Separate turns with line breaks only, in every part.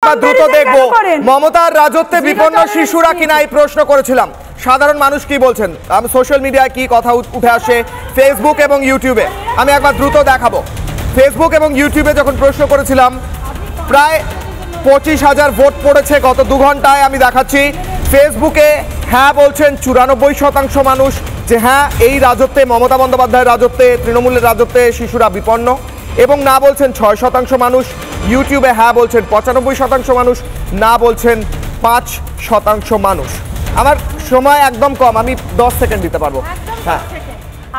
একবার দ্রুত দেখবো মমতার রাজত্বে বিপন্ন শিশুরা কিনা এই প্রশ্ন করেছিলাম। সাধারণ মানুষ কি বলছেন, আমি সোশ্যাল মিডিয়ায় কি কথা উঠে আসে ফেসবুক এবং ইউটিউবে, আমি একবার দ্রুত দেখাবো। ফেসবুক এবং ইউটিউবে যখন প্রশ্ন করেছিলাম প্রায় 25,000 ভোট পড়েছে গত 2 ঘন্টায়। আমি দেখাচ্ছি ফেসবুকে হ্যাঁ বলছেন 94% মানুষ যে হ্যাঁ এই রাজত্বে, মমতা বন্দ্যোপাধ্যায়ের রাজত্বে, তৃণমূলের রাজত্বে শিশুরা বিপন্ন, এবং না বলছেন 6% মানুষ। ইউটিউবে হ্যাঁ বলছেন 95% মানুষ, না বলছেন 5% মানুষ। আমার সময় একদম কম, আমি 10 সেকেন্ড দিতে পারবো। হ্যাঁ,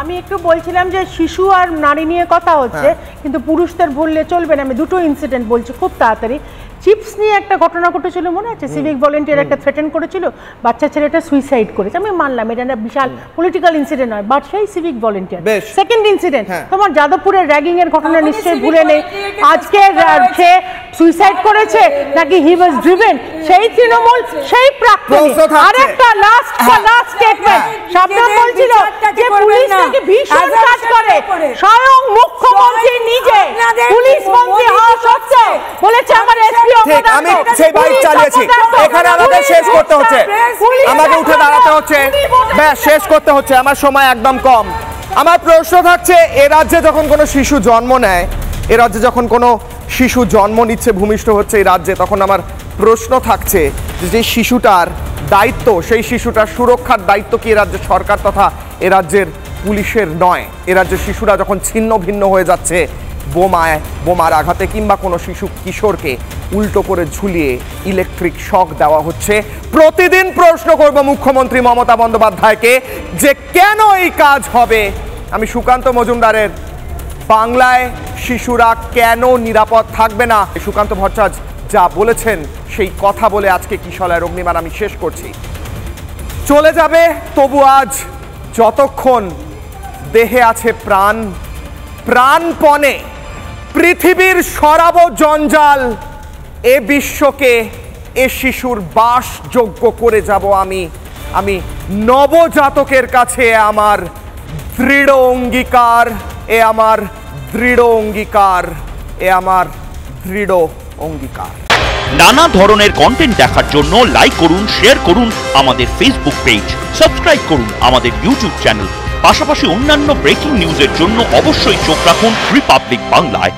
আমি একটু বলছিলাম যে শিশু আর নারী নিয়ে কথা হচ্ছে, কিন্তু পুরুষদের বললে চলবে না। আমি দুটো ইনসিডেন্ট বলছি খুব তাড়াতাড়ি। চিপস নিয়ে একটা ঘটনা ঘটেছিল, মনে আছে? সিভিক ভলেন্টিয়ার একটা থ্রেটেন করেছিল, বাচ্চা ছেলেটা সুইসাইড করেছে। আমি মানলাম এটা একটা বিশাল পলিটিক্যাল ইনসিডেন্ট নয়, বাট সেই সিভিক ভলেন্টিয়ার। সেকেন্ড ইনসিডেন্ট তোমার যাদবপুরের র্যাগিং এর ঘটনা নিশ্চয়ই ভুলে নেই। আজকে সে সুইসাইড করেছে নাকি হি ওয়াজ ড্রিভেন, সেই তৃণমূল, সেই প্রাক্তনী। আরেকটা লাস্ট স্টেটমেন্ট সাবধান বলছিল যে পুলিশ নাকি ভীষণ কাজ করে, স্বয়ং মুখ্যমন্ত্রী নিজে পুলিশ মন্ত্রী হওয়া সত্ত্বেও বলেছে আমার এসপি।
আমি সেই বাইক চালিয়েছি, এখানে আমাকে শেষ করতে হচ্ছে, আমাকে উঠে দাঁড়াতে হচ্ছে, ব্যাস শেষ করতে হচ্ছে, আমার সময় একদম কম। আমার প্রশ্ন থাকছে, এ রাজ্যে যখন কোনো শিশু জন্ম নেয়, এ রাজ্যে যখন কোনো শিশু জন্ম নিচ্ছে, ভূমিষ্ঠ হচ্ছে এই রাজ্যে, তখন আমার প্রশ্ন থাকছে যে শিশুটার দায়িত্ব, সেই শিশুটার সুরক্ষার দায়িত্ব কি এ রাজ্যের সরকার তথা এ রাজ্যের পুলিশের নয়? এ রাজ্যের শিশুরা যখন ছিন্ন ভিন্ন হয়ে যাচ্ছে বোমার আঘাতে, কিংবা কোনো শিশু কিশোরকে উল্টো করে ঝুলিয়ে ইলেকট্রিক শক দেওয়া হচ্ছে, প্রতিদিন প্রশ্ন করব মুখ্যমন্ত্রী মমতা বন্দ্যোপাধ্যায়কে যে কেন এই কাজ হবে। আমি সুকান্ত মজুমদারের বাংলায় শিশুরা কেন নিরাপদ থাকবে না, সুকান্ত ভট্টাচার্য যা বলেছেন সেই কথা বলে আজকে কিশলয়ের অগ্নিবার আমি শেষ করছি। চলে যাবে তবু আজ যতক্ষণ দেহে আছে প্রাণ, প্রাণপণে পৃথিবীর সরাব জঞ্জাল, এ বিশ্বকে এ শিশুর বাসযোগ্য করে যাব আমি নবজাতকের কাছে আমার দৃঢ় অঙ্গীকার, এ আমার দৃঢ় অঙ্গীকার, এ আমার দৃঢ় অঙ্গীকার।
নানা ধরনের কন্টেন্ট দেখার জন্য লাইক করুন, শেয়ার করুন আমাদের ফেসবুক পেজ, সাবস্ক্রাইব করুন আমাদের ইউটিউব চ্যানেল। পাশাপাশি অন্যান্য ব্রেকিং নিউজের জন্য অবশ্যই চোখ রাখুন রিপাবলিক বাংলায়।